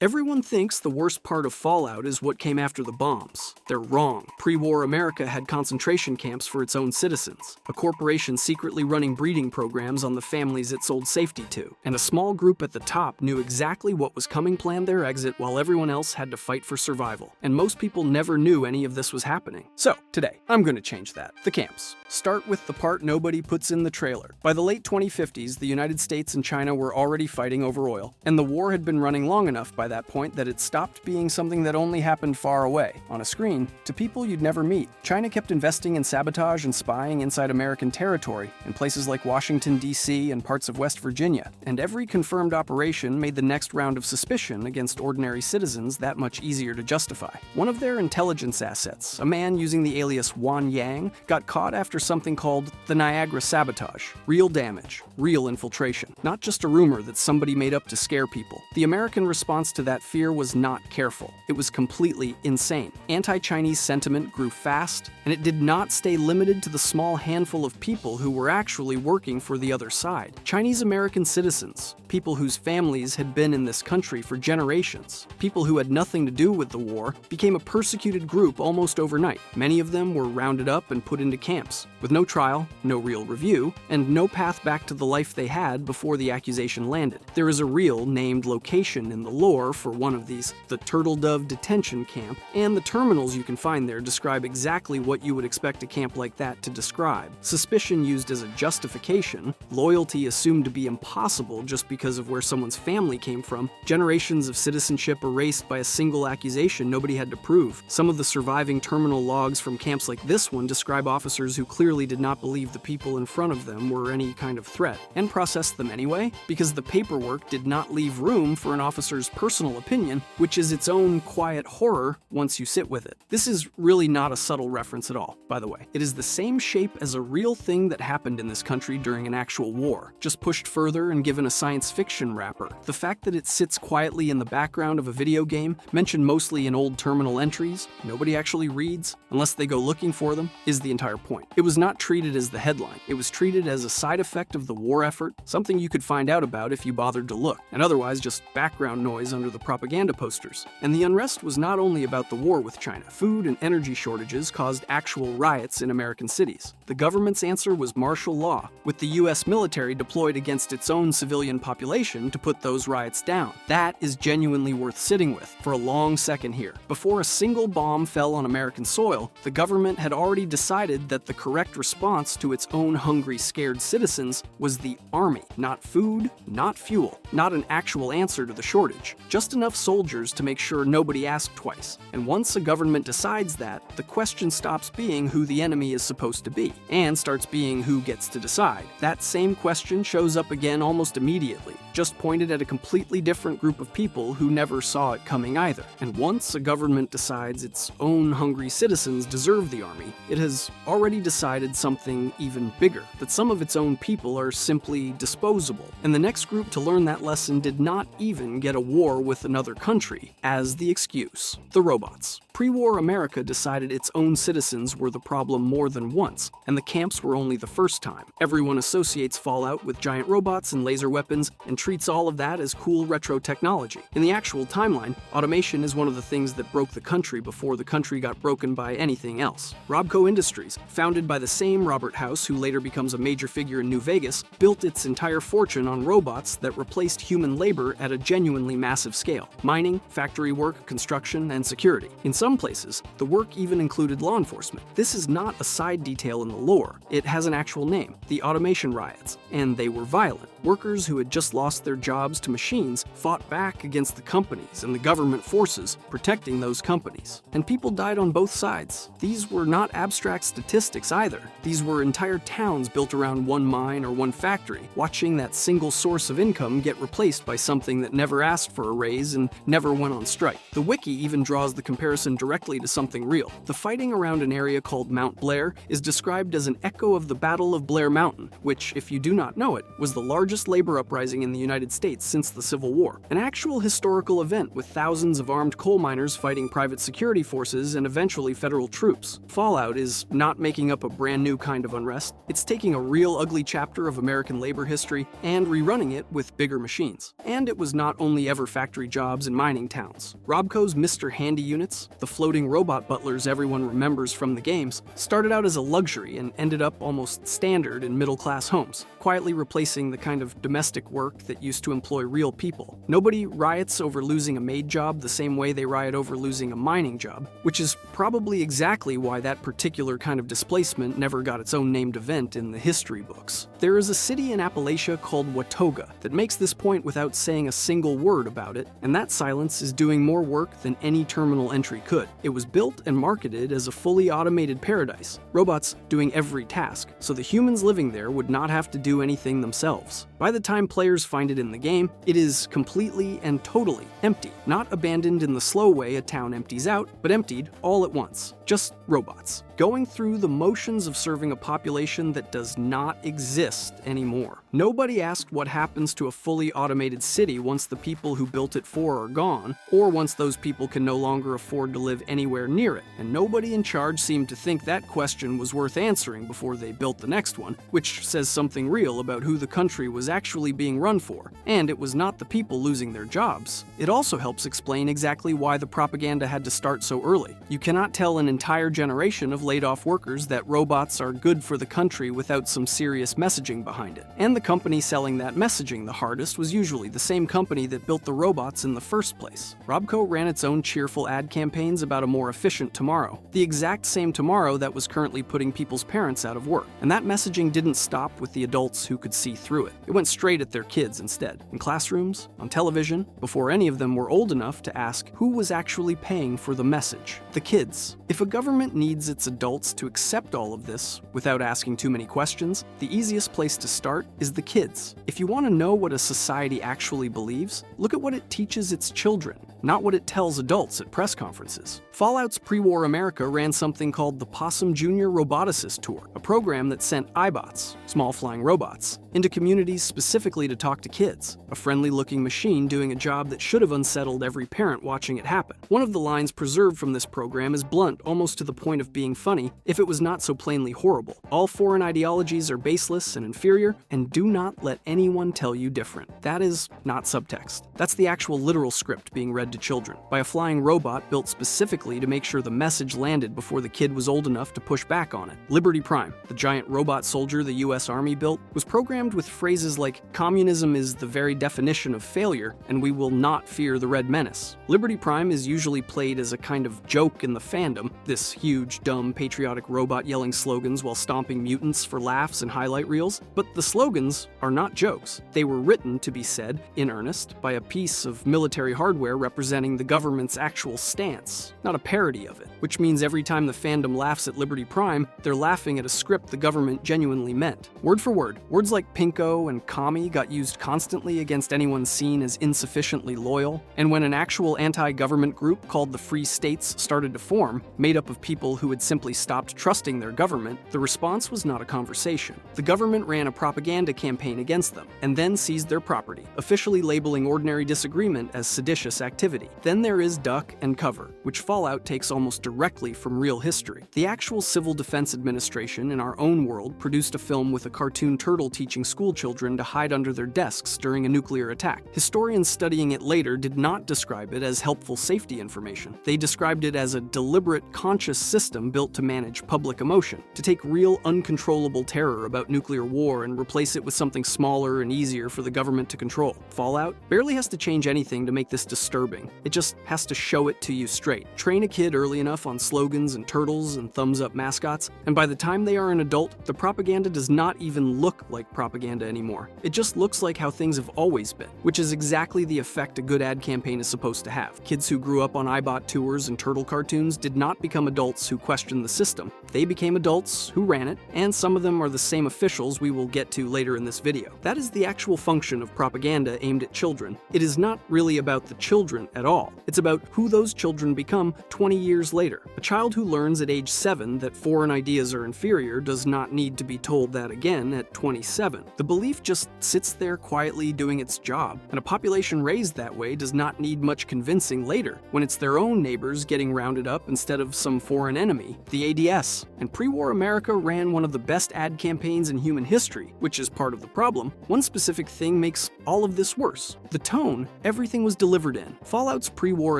Everyone thinks the worst part of Fallout is what came after the bombs. They're wrong. Pre-war America had concentration camps for its own citizens, a corporation secretly running breeding programs on the families it sold safety to, and a small group at the top knew exactly what was coming, planned their exit, while everyone else had to fight for survival. And most people never knew any of this was happening. So, today, I'm gonna change that. The camps. Start with the part nobody puts in the trailer. By the late 2050s, the United States and China were already fighting over oil, and the war had been running long enough by that point that it stopped being something that only happened far away, on a screen, to people you'd never meet. China kept investing in sabotage and spying inside American territory, in places like Washington, D.C. and parts of West Virginia, and every confirmed operation made the next round of suspicion against ordinary citizens that much easier to justify. One of their intelligence assets, a man using the alias Wan Yang, got caught after something called the Niagara sabotage. Real damage, real infiltration, not just a rumor that somebody made up to scare people. The American response to that fear was not careful. It was completely insane. Anti-Chinese sentiment grew fast, and it did not stay limited to the small handful of people who were actually working for the other side. Chinese-American citizens, people whose families had been in this country for generations, people who had nothing to do with the war, became a persecuted group almost overnight. Many of them were rounded up and put into camps, with no trial, no real review, and no path back to the life they had before the accusation landed. There is a real named location in the lore for one of these, the Turtle Dove Detention Camp, and the terminals you can find there describe exactly what you would expect a camp like that to describe. Suspicion used as a justification, loyalty assumed to be impossible just because of where someone's family came from, generations of citizenship erased by a single accusation nobody had to prove. Some of the surviving terminal logs from camps like this one describe officers who clearly did not believe the people in front of them were any kind of threat, and processed them anyway, because the paperwork did not leave room for an officer's personal opinion, which is its own quiet horror once you sit with it. This is really not a subtle reference at all, by the way. It is the same shape as a real thing that happened in this country during an actual war, just pushed further and given a science fiction wrapper. The fact that it sits quietly in the background of a video game, mentioned mostly in old terminal entries, nobody actually reads, unless they go looking for them, is the entire point. It was not treated as the headline. It was treated as a side effect of the war effort, something you could find out about if you bothered to look, and otherwise just background noise under the propaganda posters. And the unrest was not only about the war with China. Food and energy shortages caused actual riots in American cities. The government's answer was martial law, with the US military deployed against its own civilian population to put those riots down. That is genuinely worth sitting with for a long second here. Before a single bomb fell on American soil, the government had already decided that the correct response to its own hungry, scared citizens was the army. Not food, not fuel, not an actual answer to the shortage, just enough soldiers to make sure nobody asked twice. And once a government decides that, the question stops being who the enemy is supposed to be, and starts being who gets to decide. That same question shows up again almost immediately, just pointed at a completely different group of people who never saw it coming either. And once a government decides its own hungry citizens deserve the army, it has already decided something even bigger, that some of its own people are simply disposable. And the next group to learn that lesson did not even get a war with another country as the excuse: the robots. Pre-war America decided its own citizens were the problem more than once, and the camps were only the first time. Everyone associates Fallout with giant robots and laser weapons and treats all of that as cool retro technology. In the actual timeline, automation is one of the things that broke the country before the country got broken by anything else. Robco Industries, founded by the same Robert House who later becomes a major figure in New Vegas, built its entire fortune on robots that replaced human labor at a genuinely massive scale. Mining, factory work, construction, and security. In some places, the work even included law enforcement. This is not a side detail in the lore. It has an actual name: the automation riots, and they were violent. Workers who had just lost their jobs to machines fought back against the companies and the government forces protecting those companies. And people died on both sides. These were not abstract statistics either. These were entire towns built around one mine or one factory, watching that single source of income get replaced by something that never asked for a raise and never went on strike. The wiki even draws the comparison directly to something real. The fighting around an area called Mount Blair is described as an echo of the Battle of Blair Mountain, which, if you do not know it, was the largest largest labor uprising in the United States since the Civil War, an actual historical event with thousands of armed coal miners fighting private security forces and eventually federal troops. Fallout is not making up a brand new kind of unrest, it's taking a real ugly chapter of American labor history and rerunning it with bigger machines. And it was not only ever factory jobs in mining towns. Robco's Mr. Handy units, the floating robot butlers everyone remembers from the games, started out as a luxury and ended up almost standard in middle-class homes, quietly replacing the kind of domestic work that used to employ real people. Nobody riots over losing a maid job the same way they riot over losing a mining job, which is probably exactly why that particular kind of displacement never got its own named event in the history books. There is a city in Appalachia called Watauga that makes this point without saying a single word about it, and that silence is doing more work than any terminal entry could. It was built and marketed as a fully automated paradise, robots doing every task, so the humans living there would not have to do anything themselves. By the time players find it in the game, it is completely and totally empty. Not abandoned in the slow way a town empties out, but emptied all at once. Just robots, going through the motions of serving a population that does not exist anymore. Nobody asked what happens to a fully automated city once the people who built it for are gone, or once those people can no longer afford to live anywhere near it, and nobody in charge seemed to think that question was worth answering before they built the next one, which says something real about who the country was actually being run for, and it was not the people losing their jobs. It also helps explain exactly why the propaganda had to start so early. You cannot tell an entire generation of laid-off workers that robots are good for the country without some serious messaging behind it. And the company selling that messaging the hardest was usually the same company that built the robots in the first place. Robco ran its own cheerful ad campaigns about a more efficient tomorrow, the exact same tomorrow that was currently putting people's parents out of work. And that messaging didn't stop with the adults who could see through it. It went straight at their kids instead, in classrooms, on television, before any of them were old enough to ask who was actually paying for the message. The kids. If a government needs its adults to accept all of this without asking too many questions, the easiest place to start is the kids. If you want to know what a society actually believes, look at what it teaches its children, not what it tells adults at press conferences. Fallout's pre-war America ran something called the Possum Junior Roboticist Tour, a program that sent iBots, small flying robots, into communities specifically to talk to kids, a friendly-looking machine doing a job that should have unsettled every parent watching it happen. One of the lines preserved from this program is blunt, almost to the point of being funny, if it was not so plainly horrible. All foreign ideologies are baseless and inferior, and do not let anyone tell you different. That is not subtext. That's the actual literal script being read to children, by a flying robot built specifically to make sure the message landed before the kid was old enough to push back on it. Liberty Prime, the giant robot soldier the US Army built, was programmed with phrases like, "Communism is the very definition of failure, and we will not fear the Red Menace." Liberty Prime is usually played as a kind of joke in the fandom, this huge, dumb, patriotic robot yelling slogans while stomping mutants for laughs and highlight reels. But the slogans are not jokes. They were written to be said, in earnest, by a piece of military hardware representing the government's actual stance, not a parody of it, which means every time the fandom laughs at Liberty Prime, they're laughing at a script the government genuinely meant. Word for word, words like pinko and commie got used constantly against anyone seen as insufficiently loyal, and when an actual anti-government group called the Free States started to form, made up of people who had simply stopped trusting their government, the response was not a conversation. The government ran a propaganda campaign against them, and then seized their property, officially labeling ordinary disagreement as seditious activity. Then there is duck and cover, which Fallout takes almost directly from real history. The actual Civil Defense Administration in our own world produced a film with a cartoon turtle teaching school children to hide under their desks during a nuclear attack. Historians studying it later did not describe it as helpful safety information. They described it as a deliberate, conscious system built to manage public emotion, to take real, uncontrollable terror about nuclear war and replace it with something smaller and easier for the government to control. Fallout barely has to change anything to make this disturbing. It just has to show it to you straight. Train a kid early enough on slogans and turtles and thumbs-up mascots, and by the time they are an adult, the propaganda does not even look like propaganda anymore. It just looks like how things have always been, which is exactly the effect a good ad campaign is supposed to have. Kids who grew up on iBot tours and turtle cartoons did not become adults who questioned the system. They became adults who ran it, and some of them are the same officials we will get to later in this video. That is the actual function of propaganda aimed at children. It is not really about the children at all. It's about who those children become 20 years later. A child who learns at age 7 that foreign ideas are inferior does not need to be told that again at 27. heaven. The belief just sits there quietly doing its job, and a population raised that way does not need much convincing later, when it's their own neighbors getting rounded up instead of some foreign enemy, the ADS. And pre-war America ran one of the best ad campaigns in human history, which is part of the problem. One specific thing makes all of this worse: the tone everything was delivered in. Fallout's pre-war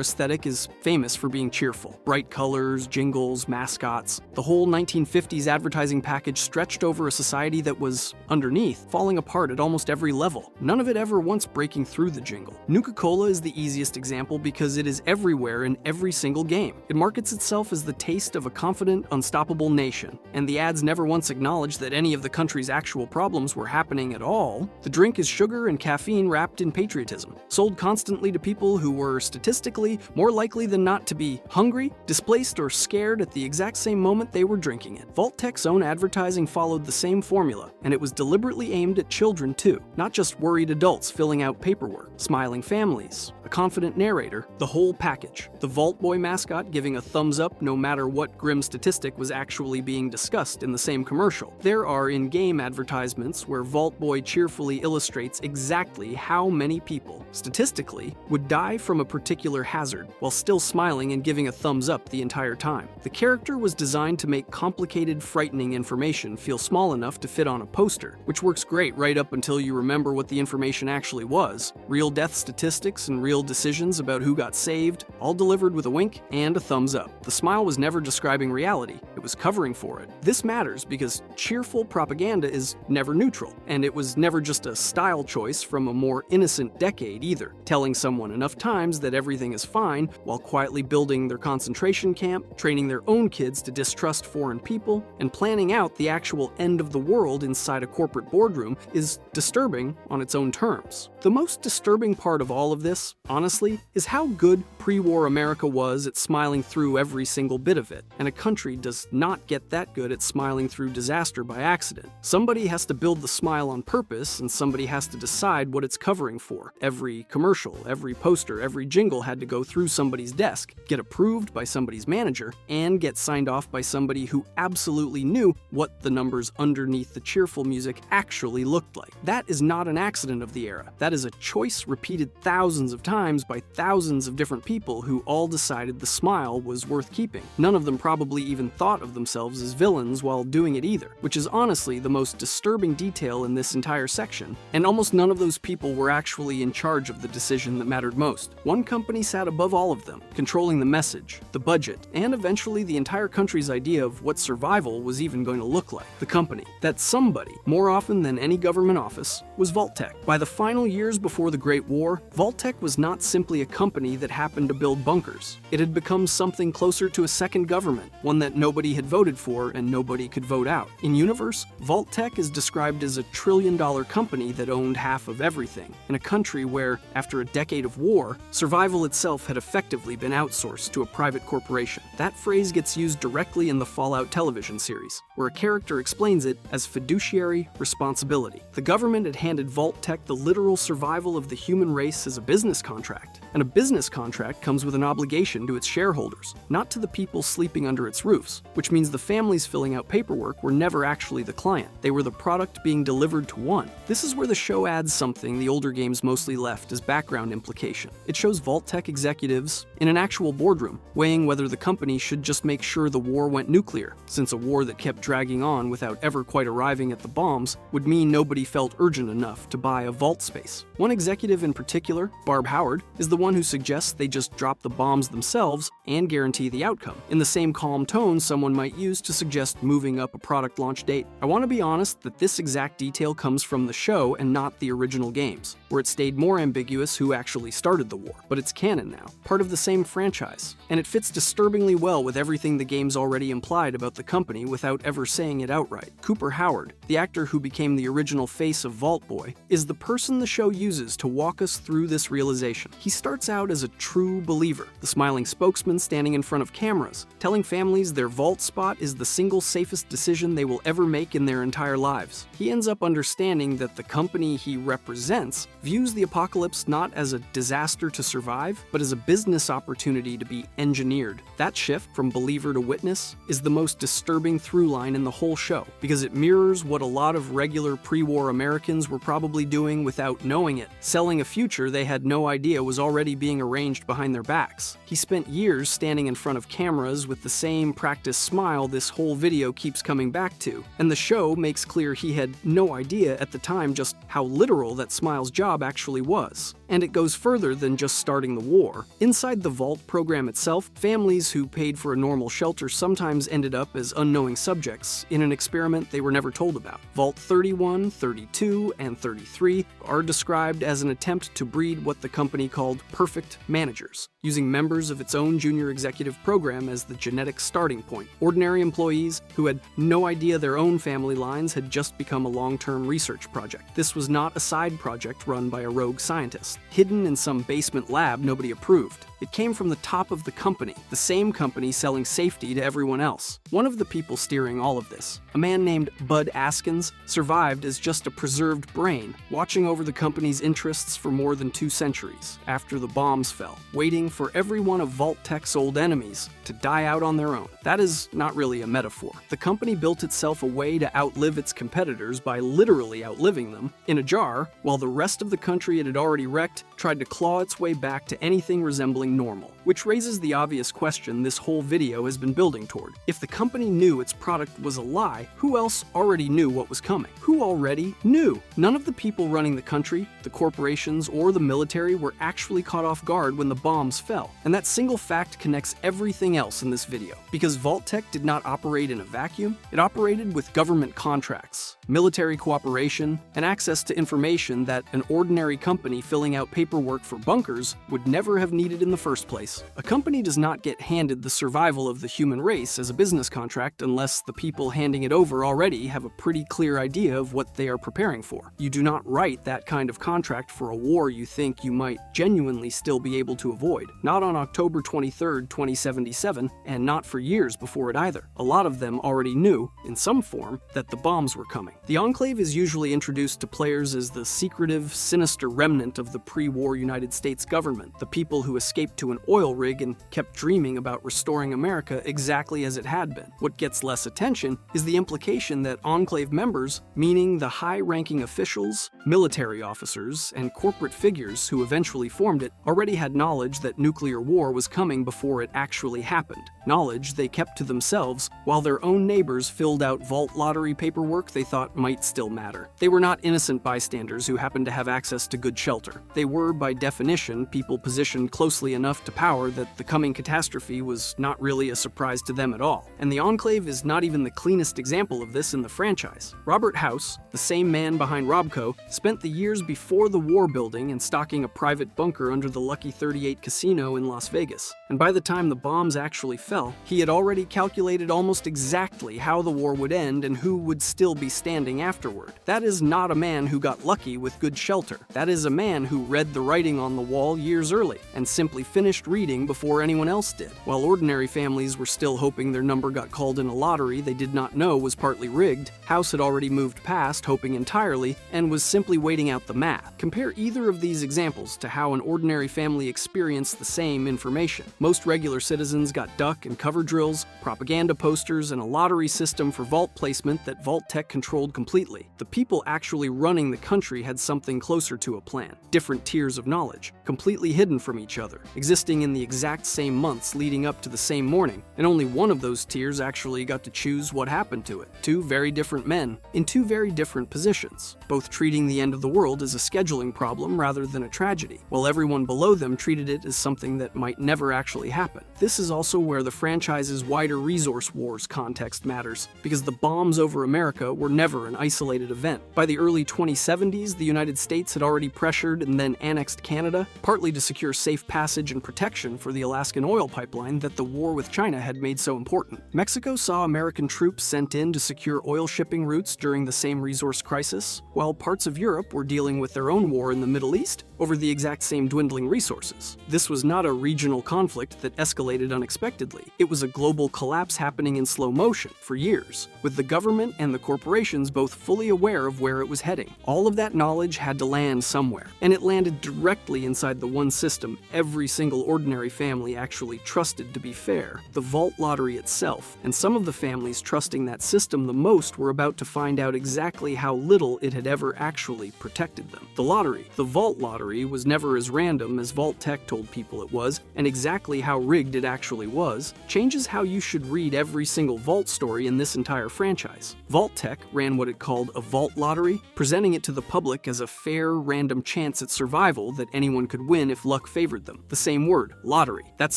aesthetic is famous for being cheerful. Bright colors, jingles, mascots. The whole 1950s advertising package stretched over a society that was, underneath, falling apart at almost every level. None of it ever once breaking through the jingle. Nuka-Cola is the easiest example because it is everywhere in every single game. It markets itself as the taste of a confident, unstoppable nation, and the ads never once acknowledged that any of the country's actual problems were happening at all. The drink is sugar and caffeine wrapped in patriotism, sold constantly to people who were statistically more likely than not to be hungry, displaced, or scared at the exact same moment they were drinking it. Vault-Tec's own advertising followed the same formula, and it was deliberately aimed at children too, not just worried adults filling out paperwork, smiling families, a confident narrator, the whole package. The Vault Boy mascot giving a thumbs up no matter what grim statistic was actually being discussed in the same commercial. There are in-game advertisements where Vault Boy cheerfully illustrates exactly how many people, statistically, would die from a particular hazard while still smiling and giving a thumbs up the entire time. The character was designed to make complicated, frightening information feel small enough to fit on a poster, which works great right up until you remember what the information actually was: real death statistics and real decisions about who got saved, all delivered with a wink and a thumbs up. The smile was never describing reality, it was covering for it. This matters because cheerful propaganda is never neutral, and it was never just a style choice from a more innocent decade either, telling someone enough times that everything is fine while quietly building their concentration camp, training their own kids to distrust foreign people, and planning out the actual end of the world inside a corporate boardroom is disturbing on its own terms. The most disturbing part of all of this, honestly, is how good pre-war America was at smiling through every single bit of it, and a country does not get that good at smiling through disaster by accident. Somebody has to build the smile on purpose, and somebody has to decide what it's covering for. Every commercial, every poster, every jingle had to go through somebody's desk, get approved by somebody's manager, and get signed off by somebody who absolutely knew what the numbers underneath the cheerful music actually looked like. That is not an accident of the era. That is a choice repeated thousands of times by thousands of different people who all decided the smile was worth keeping. None of them probably even thought of themselves as villains while doing it either, which is honestly the most disturbing detail in this entire section, and almost none of those people were actually in charge of the decision that mattered most. One company sat above all of them, controlling the message, the budget, and eventually the entire country's idea of what survival was even going to look like. The company, that somebody, more often than any government office, was Vault-Tec. By the final years before the Great War, Vault-Tec was not simply a company that happened to build bunkers. It had become something closer to a second government, one that nobody had voted for and nobody could vote out. In universe, Vault-Tec is described as a trillion-dollar company that owned half of everything, in a country where, after a decade of war, survival itself had effectively been outsourced to a private corporation. That phrase gets used directly in the Fallout television series, where a character explains it as fiduciary responsibility. The government had handed Vault-Tec the literal survival of the human race as a business contract, and a business contract comes with an obligation to its shareholders, not to the people sleeping under its roofs, which means the families filling out paperwork were never actually the client. They were the product being delivered to one. This is where the show adds something the older games mostly left as background implication. It shows Vault-Tec executives in an actual boardroom, weighing whether the company should just make sure the war went nuclear, since a war that kept dragging on without ever quite arriving at the bombs would mean nobody felt urgent enough to buy a vault space. One executive in particular, Barb Howard, is the one who suggests they just drop the bombs themselves and guarantee the outcome, in the same calm tone someone might use to suggest moving up a product launch date. I want to be honest that this exact detail comes from the show and not the original games, where it stayed more ambiguous who actually started the war, but it's canon now, part of the same franchise, and it fits disturbingly well with everything the games already implied about the company without ever saying it outright. Cooper Howard, the actor who became the original face of Vault Boy, is the person the show uses to walk us through this realization. He starts starts out as a true believer, the smiling spokesman standing in front of cameras, telling families their vault spot is the single safest decision they will ever make in their entire lives. He ends up understanding that the company he represents views the apocalypse not as a disaster to survive, but as a business opportunity to be engineered. That shift from believer to witness is the most disturbing through line in the whole show, because it mirrors what a lot of regular pre-war Americans were probably doing without knowing it, selling a future they had no idea was already being arranged behind their backs. He spent years standing in front of cameras with the same practiced smile this whole video keeps coming back to, and the show makes clear he had no idea at the time just how literal that smile's job actually was. And it goes further than just starting the war. Inside the Vault program itself, families who paid for a normal shelter sometimes ended up as unknowing subjects in an experiment they were never told about. Vault 31, 32, and 33 are described as an attempt to breed what the company called perfect managers, using members of its own junior executive program as the genetic starting point. Ordinary employees who had no idea their own family lines had just become a long-term research project. This was not a side project run by a rogue scientist, hidden in some basement lab nobody approved. It came from the top of the company, the same company selling safety to everyone else. One of the people steering all of this, a man named Bud Askins, survived as just a preserved brain, watching over the company's interests for more than 2 centuries after the bombs fell, waiting for every one of Vault-Tech's old enemies to die out on their own. That is not really a metaphor. The company built itself a way to outlive its competitors by literally outliving them in a jar, while the rest of the country it had already wrecked tried to claw its way back to anything resembling normal. Which raises the obvious question this whole video has been building toward. If the company knew its product was a lie, who else already knew what was coming? Who already knew? None of the people running the country, the corporations, or the military were actually caught off guard when the bombs fell. And that single fact connects everything else in this video. Because Vault-Tech did not operate in a vacuum, it operated with government contracts, military cooperation, and access to information that an ordinary company filling out paperwork for bunkers would never have needed in the first place. A company does not get handed the survival of the human race as a business contract unless the people handing it over already have a pretty clear idea of what they are preparing for. You do not write that kind of contract for a war you think you might genuinely still be able to avoid. Not on October 23, 2077, and not for years before it either. A lot of them already knew, in some form, that the bombs were coming. The Enclave is usually introduced to players as the secretive, sinister remnant of the pre-war United States government, the people who escaped to an oil rig and kept dreaming about restoring America exactly as it had been. What gets less attention is the implication that Enclave members, meaning the high-ranking officials, military officers, and corporate figures who eventually formed it, already had knowledge that nuclear war was coming before it actually happened. Knowledge they kept to themselves, while their own neighbors filled out vault lottery paperwork they thought might still matter. They were not innocent bystanders who happened to have access to good shelter. They were, by definition, people positioned closely enough to power that the coming catastrophe was not really a surprise to them at all. And the Enclave is not even the cleanest example of this in the franchise. Robert House, the same man behind Robco, spent the years before the war building and stocking a private bunker under the Lucky 38 casino in Las Vegas. And by the time the bombs actually fell, he had already calculated almost exactly how the war would end and who would still be standing afterward. That is not a man who got lucky with good shelter. That is a man who read the writing on the wall years early and simply finished reading before anyone else did. While ordinary families were still hoping their number got called in a lottery they did not know was partly rigged, House had already moved past hoping entirely and was simply waiting out the math. Compare either of these examples to how an ordinary family experienced the same information. Most regular citizens got duck and cover drills, propaganda posters, and a lottery system for vault placement that Vault-Tech controlled completely. The people actually running the country had something closer to a plan. Different tiers of knowledge, completely hidden from each other, existing in the exact same months leading up to the same morning, and only one of those tiers actually got to choose what happened to it. Two very different men, in two very different positions, both treating the end of the world as a scheduling problem rather than a tragedy, while everyone below them treated it as something that might never actually happen. This is also where the franchise's wider resource wars context matters, because the bombs over America were never an isolated event. By the early 2070s, the United States had already pressured and then annexed Canada, partly to secure safe passage and protection protection for the Alaskan oil pipeline that the war with China had made so important. Mexico saw American troops sent in to secure oil shipping routes during the same resource crisis, while parts of Europe were dealing with their own war in the Middle East over the exact same dwindling resources. This was not a regional conflict that escalated unexpectedly. It was a global collapse happening in slow motion for years, with the government and the corporations both fully aware of where it was heading. All of that knowledge had to land somewhere, and it landed directly inside the one system every single ordinary family actually trusted to be fair, the vault lottery itself. And some of the families trusting that system the most were about to find out exactly how little it had ever actually protected them. The lottery, the vault lottery, was never as random as Vault Tech told people it was, and exactly how rigged it actually was changes how you should read every single vault story in this entire franchise. Vault Tech ran what it called a vault lottery, presenting it to the public as a fair, random chance at survival that anyone could win if luck favored them. The same word, lottery. That's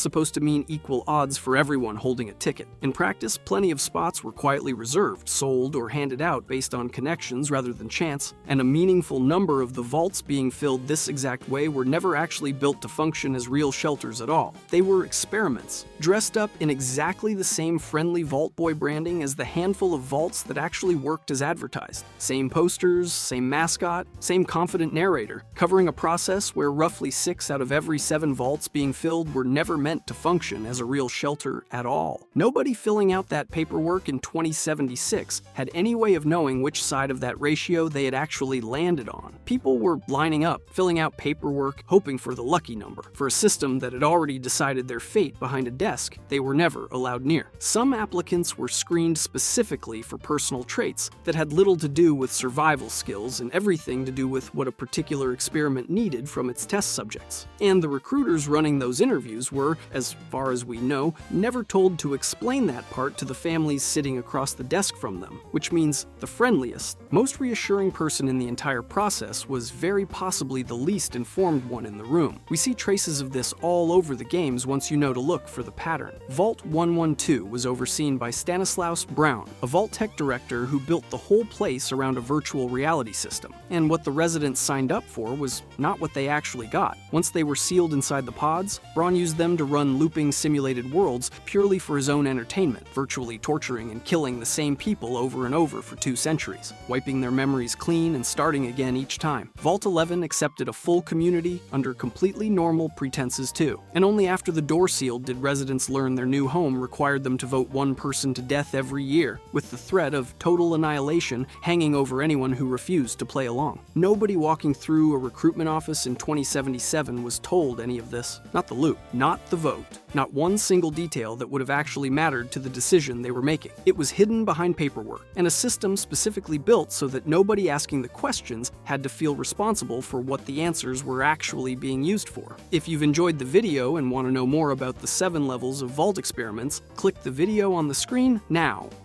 supposed to mean equal odds for everyone holding a ticket. In practice, plenty of spots were quietly reserved, sold, or handed out based on connections rather than chance, and a meaningful number of the vaults being filled this exact way were never actually built to function as real shelters at all. They were experiments, dressed up in exactly the same friendly Vault Boy branding as the handful of vaults that actually worked as advertised. Same posters, same mascot, same confident narrator, covering a process where roughly 6 out of every 7 vaults being filled were never meant to function as a real shelter at all. Nobody filling out that paperwork in 2076 had any way of knowing which side of that ratio they had actually landed on. People were lining up, filling out paperwork, hoping for the lucky number, for a system that had already decided their fate behind a desk they were never allowed near. Some applicants were screened specifically for personal traits that had little to do with survival skills and everything to do with what a particular experiment needed from its test subjects. And the recruiters running those interviews were, as far as we know, never told to explain that part to the families sitting across the desk from them, which means the friendliest, most reassuring person in the entire process was very possibly the least informed one in the room. We see traces of this all over the games once you know to look for the pattern. Vault 112 was overseen by Stanislaus Brown, a Vault Tech director who built the whole place around a virtual reality system. And what the residents signed up for was not what they actually got. Once they were sealed inside the pods, Braun used them to run looping simulated worlds purely for his own entertainment, virtually torturing and killing the same people over and over for 2 centuries, wiping their memories clean and starting again each time. Vault 11 accepted a full community under completely normal pretenses too, and only after the door sealed did residents learn their new home required them to vote one person to death every year, with the threat of total annihilation hanging over anyone who refused to play along. Nobody walking through a recruitment office in 2077 was told any of this. Not the loot, not the vote, not one single detail that would have actually mattered to the decision they were making. It was hidden behind paperwork, and a system specifically built so that nobody asking the questions had to feel responsible for what the answers were actually being used for. If you've enjoyed the video and want to know more about the 7 levels of Vault experiments, click the video on the screen now.